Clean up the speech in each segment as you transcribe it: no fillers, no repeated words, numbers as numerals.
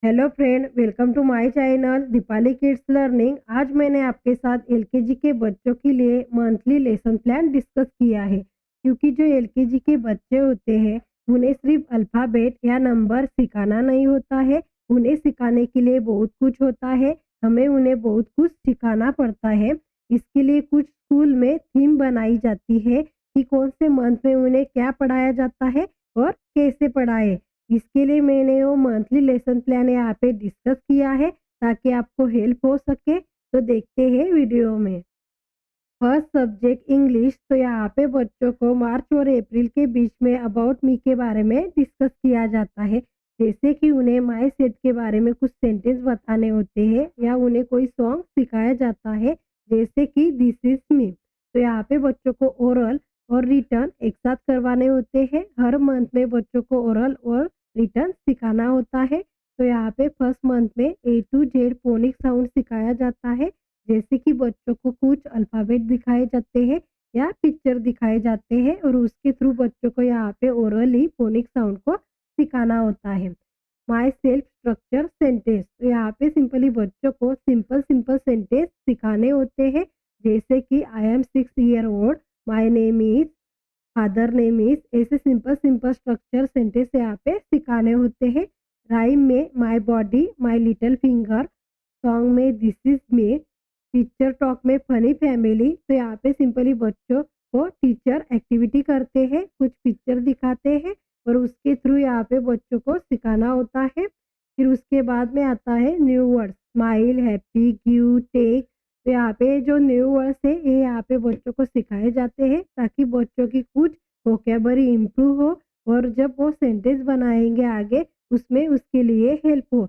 Hello friend, welcome to my channel Deepali kids learning. आज मैंने आपके साथ एलकेजी के बच्चों के लिए मंथली लेसन प्लान डिस्कस किया है, क्योंकि जो एलकेजी के बच्चे होते हैं उन्हें सिर्फ अल्फ़ाबेट या नंबर सिखाना नहीं होता है, उन्हें सिखाने के लिए बहुत कुछ होता है। हमें उन्हें बहुत कुछ सिखाना पड़ता है। इसके लिए कुछ स्कूल में थीम बनाई जाती है कि कौन से मंथ में उन्हें क्या पढ़ाया जाता है और कैसे पढ़ाए। इसके लिए मैंने वो मंथली लेसन प्लान यहाँ पे डिस्कस किया है ताकि आपको हेल्प हो सके। तो देखते हैं वीडियो में। First subject English. तो यहाँ पे बच्चों को मार्च और अप्रैल के बीच में अबाउट मी के बारे में डिस्कस किया जाता है। जैसे कि उन्हें माई सेट के बारे में कुछ सेंटेंस बताने होते हैं या उन्हें कोई सॉन्ग सिखाया जाता है, जैसे कि दिस इज मी। तो यहाँ पे बच्चों को ओरल और रिटर्न एक साथ करवाने होते हैं। हर मंथ में बच्चों को ओरल और रिटर्न सिखाना होता है। तो यहाँ पे फर्स्ट मंथ में ए टू जेड फोनिक साउंड सिखाया जाता है, जैसे कि बच्चों को कुछ अल्फ़ाबेट दिखाए जाते हैं या पिक्चर दिखाए जाते हैं और उसके थ्रू बच्चों को यहाँ पे ओरली फोनिक साउंड को सिखाना होता है। My self structure sentence. तो यहाँ पे सिंपली बच्चों को सिंपल सिंपल सेंटेंस सिखाने होते हैं, जैसे कि I am 6 year old, my name is, father name is. ऐसे सिंपल सिंपल स्ट्रक्चर सेंटेंस यहाँ पे सिखाने होते हैं। राइम में my body, my little finger. Song में this is me. Teacher talk में फनी फैमिली। तो यहाँ पे सिंपली बच्चों को टीचर एक्टिविटी करते हैं, कुछ पिक्चर दिखाते हैं और उसके थ्रू यहाँ पे बच्चों को सिखाना होता है। फिर उसके बाद में आता है new word, smile, happy, give, take. तो यहाँ पे जो न्यू वर्ड्स है ये यहाँ पे बच्चों को सिखाए जाते हैं ताकि बच्चों की कुछ वोकेबलरी इम्प्रूव हो और जब वो सेंटेंस बनाएंगे आगे उसमें उसके लिए हेल्प हो।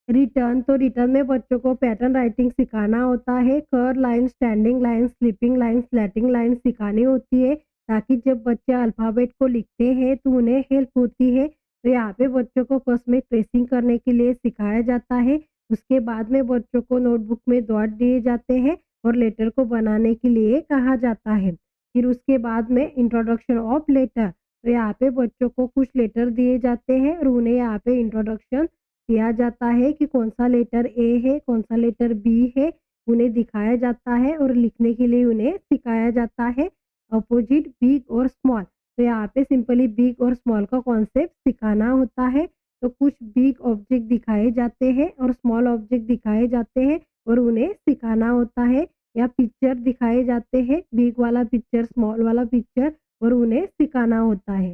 रिटर्न। तो रिटर्न में बच्चों को पैटर्न राइटिंग सिखाना होता है। कर line, standing line, sleeping line, slanting line सिखानी होती है ताकि जब बच्चे अल्फ़ाबेट को लिखते हैं तो उन्हें हेल्प होती है। तो यहाँ पे बच्चों को फर्स्ट में ट्रेसिंग करने के लिए सिखाया जाता है। उसके बाद में बच्चों को नोटबुक में डॉट दिए जाते हैं और लेटर को बनाने के लिए कहा जाता है। फिर उसके बाद में इंट्रोडक्शन ऑफ लेटर। तो यहाँ पे बच्चों को कुछ लेटर दिए जाते हैं और उन्हें यहाँ पे इंट्रोडक्शन किया जाता है कि कौन सा लेटर ए है, कौन सा लेटर बी है, उन्हें दिखाया जाता है और लिखने के लिए उन्हें सिखाया जाता है। अपोजिट बिग और स्मॉल। तो यहाँ पे सिंपली बिग और स्मॉल का कॉन्सेप्ट सिखाना होता है। तो कुछ बिग ऑब्जेक्ट दिखाए जाते हैं और स्मॉल ऑब्जेक्ट दिखाए जाते हैं और उन्हें सिखाना होता है, या पिक्चर दिखाए जाते हैं, बिग वाला पिक्चर, स्मॉल वाला पिक्चर, और उन्हें सिखाना होता है।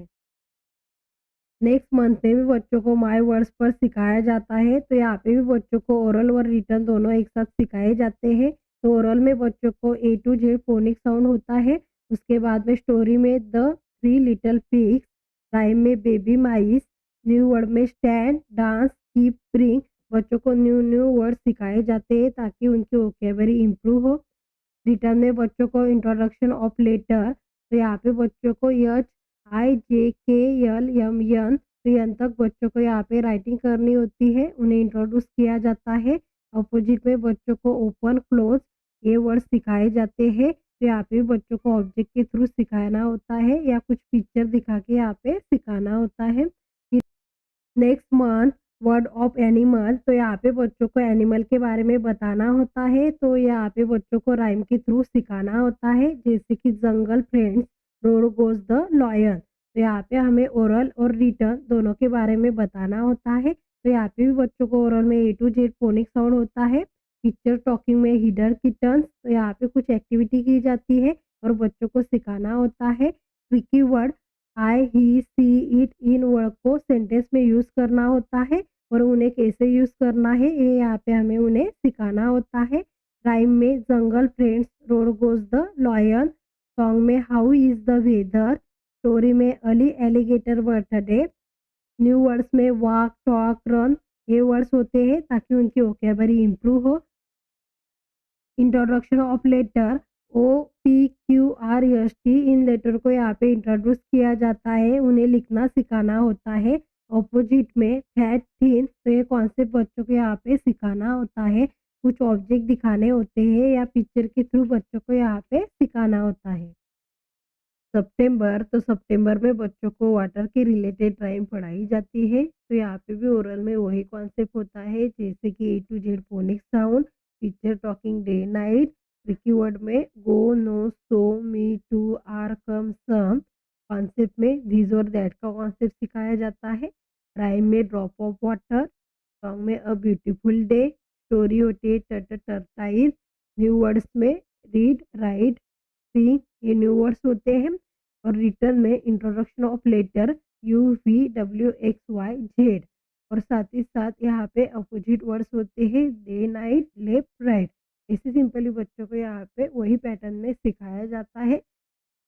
नेक्स्ट मंथ में भी बच्चों को माय वर्ड्स पर सिखाया जाता है। तो यहाँ पे भी बच्चों को ओरल और रिटन दोनों एक साथ सिखाए जाते हैं। तो ओरल में बच्चों को ए टू जेड फोनिक साउंड होता है। उसके बाद में स्टोरी में the three little pigs. Rhyme में बेबी माइस। न्यू वर्ड में स्टैंड, डांस, कीप, ब्रिंग। बच्चों को न्यू न्यू वर्ड सिखाए जाते हैं ताकि उनकी वोकेबलरी इम्प्रूव हो। रिटर्न में बच्चों को इंट्रोडक्शन ऑफ लेटर। तो यहाँ पे बच्चों को एच, आई, जे, के, एल, एम, एन, तो एन तक बच्चों को यहाँ पे राइटिंग करनी होती है, उन्हें इंट्रोड्यूस किया जाता है। अपोजिट में बच्चों को ओपन, क्लोज, ये वर्ड सिखाए जाते हैं। तो यहाँ पे बच्चों को ऑब्जेक्ट के थ्रू सिखाना होता है या कुछ पिक्चर दिखा के यहाँ पे सिखाना होता है। Next month word of animal. तो यहाँ पे बच्चों को एनिमल के बारे में बताना होता है। तो यहाँ पे बच्चों को राइम के थ्रू सिखाना होता है, जैसे कि jungle friends, roar goes the lion. तो यहाँ पे हमें ओरल और रिटर्न दोनों के बारे में बताना होता है। तो यहाँ पे भी बच्चों को ओरल में ए टू जेड फोनिक साउंड होता है। पिक्चर टॉकिंग में हिडर किटन्स। तो यहाँ पे कुछ एक्टिविटी की जाती है और बच्चों को सिखाना होता है। Tricky word I, he, see, it, in word को सेंटेंस में यूज़ करना होता है और उन्हें कैसे यूज़ करना है ये यहाँ पे हमें उन्हें सिखाना होता है। राइम में jungle friends, roar goes the lion. Song में how is the weather. Story में Ali alligator birthday. New words में वॉक, टॉक, रन, ये वर्ड्स होते हैं ताकि उनकी वोकेबलरी इम्प्रूव हो। Introduction of letter, O, P, Q, R, S, T. इन लेटर को यहाँ पे इंट्रोड्यूस किया जाता है, उन्हें लिखना सिखाना होता है। ऑपोजिट में फैट, थिन, तो ये कॉन्सेप्ट बच्चों को यहाँ पे सिखाना होता है। कुछ ऑब्जेक्ट दिखाने होते हैं या पिक्चर के थ्रू बच्चों को यहाँ पे सिखाना होता है। सितंबर, तो सितंबर में बच्चों को वाटर के रिलेटेड राइम पढ़ाई जाती है। तो यहाँ पे भी ओरल में वही कॉन्सेप्ट होता है, जैसे कि A to Z phonic sound, teacher talking day night, tricky word में go, no, so, me, to, are, come, some. Concept में दिस और दैट का कॉन्सेप्ट सिखाया जाता है। राइम में ड्रॉप ऑफ वाटर, सॉन्ग में अ ब्यूटीफुल डे, स्टोरी होती है टर्टाइज, न्यू वर्ड्स में रीड, राइट, सी, ये न्यू वर्ड्स होते हैं। और रिटर्न में introduction of letter U, V, W, X, Y, Z. और साथ ही साथ यहाँ पे अपोजिट वर्ड्स होते हैं डे, नाइट, लेफ्ट, राइट। ऐसे सिंपली बच्चों को यहाँ पे वही पैटर्न में सिखाया जाता है।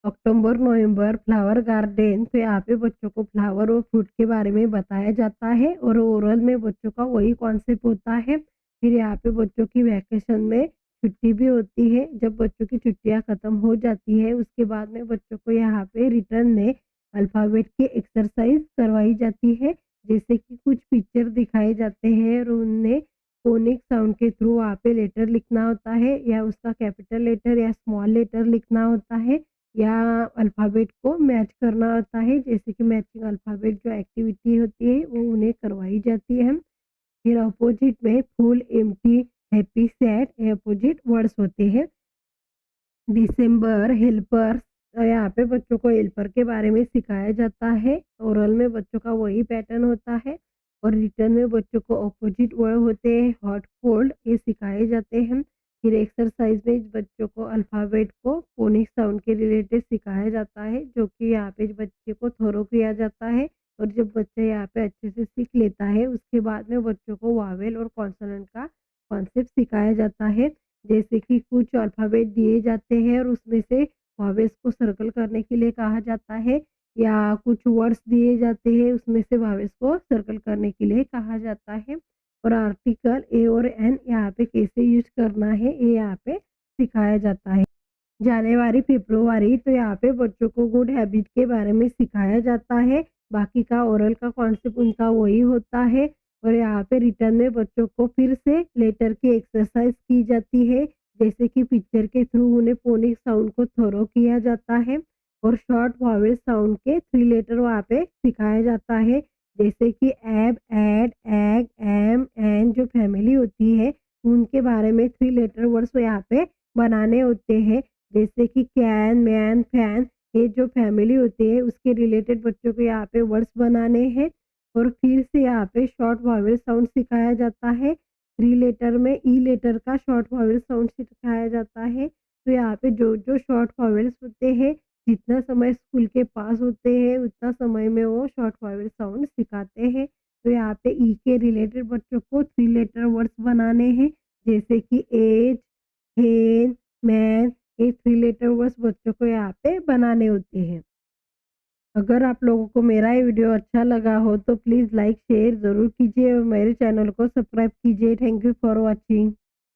अक्टूबर नवंबर फ्लावर गार्डन, तो यहाँ पे बच्चों को फ्लावर और फ्रूट के बारे में बताया जाता है और ओरल में बच्चों का वही कॉन्सेप्ट होता है। फिर यहाँ पे बच्चों की वैकेशन में छुट्टी भी होती है। जब बच्चों की छुट्टियाँ ख़त्म हो जाती है उसके बाद में बच्चों को यहाँ पे रिटर्न में अल्फ़ाबेट की एक्सरसाइज करवाई जाती है, जैसे कि कुछ पिक्चर दिखाए जाते हैं और उनमें फोनिक साउंड के थ्रू वहाँ पे लेटर लिखना होता है, या उसका कैपिटल लेटर या स्मॉल लेटर लिखना होता है, या अल्फ़ाबेट को मैच करना होता है, जैसे कि मैचिंग अल्फ़ाबेट जो एक्टिविटी होती है वो उन्हें करवाई जाती है। फिर अपोजिट में फुल, एम्प्टी, हैप्पी, सैड, ये अपोजिट वर्ड्स होते हैं। दिसंबर हेल्पर्स, तो यहाँ पे बच्चों को हेल्पर के बारे में सिखाया जाता है। ओरल में बच्चों का वही पैटर्न होता है और रिटर्न में बच्चों को अपोजिट वर्ड होते हैं हॉट, कोल्ड, ये सिखाए जाते हैं। फिर एक्सरसाइज में बच्चों को अल्फ़ाबेट को फोनिक साउंड के रिलेटेड सिखाया जाता है, जो कि यहाँ पे बच्चे को थोरो किया जाता है। और जब बच्चा यहाँ पे अच्छे से सीख लेता है उसके बाद में बच्चों को वावेल और कॉन्सोनेंट का कॉन्सेप्ट सिखाया जाता है, जैसे कि कुछ अल्फ़ाबेट दिए जाते हैं और उसमें से वावेल्स को सर्कल करने के लिए कहा जाता है, या कुछ वर्ड्स दिए जाते हैं उसमें से वावेल्स को सर्कल करने के लिए कहा जाता है। और आर्टिकल ए और एन यहाँ पे कैसे यूज करना है ये यहाँ पे सिखाया जाता है। जनवरी फरवरी, तो यहाँ पे बच्चों को गुड हैबिट के बारे में सिखाया जाता है। बाकी का ओरल का कॉन्सेप्ट उनका वही होता है। और यहाँ पे रिटर्न में बच्चों को फिर से लेटर की एक्सरसाइज की जाती है, जैसे कि पिक्चर के थ्रू उन्हें फोनिक साउंड को थोरो किया जाता है और शॉर्ट वॉवेल साउंड के 3 लेटर वहाँ पे सिखाया जाता है, जैसे कि एब, एड, एग, एम, एन। जो फैमिली होती है उनके बारे में 3 लेटर वर्ड्स यहाँ पे बनाने होते हैं, जैसे कि कैन, मैन, फैन। ये जो फैमिली होती है उसके रिलेटेड बच्चों को यहाँ पे वर्ड्स बनाने हैं। और फिर से यहाँ पे शॉर्ट वॉवेल साउंड सिखाया जाता है। 3 लेटर में ई लेटर का शॉर्ट वॉवेल साउंड सिखाया जाता है। तो यहाँ पे जो शॉर्ट वॉवेल्स होते हैं, जितना समय स्कूल के पास होते हैं उतना समय में वो शॉर्ट वॉवेल साउंड सिखाते हैं। तो यहाँ पे ई के रिलेटेड बच्चों को 3 लेटर वर्ड्स बनाने हैं, जैसे कि एज, हेन, मैन। ये 3 लेटर वर्ड्स बच्चों को यहाँ पे बनाने होते हैं। अगर आप लोगों को मेरा ये वीडियो अच्छा लगा हो तो प्लीज़ लाइक शेयर ज़रूर कीजिए और मेरे चैनल को सब्सक्राइब कीजिए। Thank you for watching.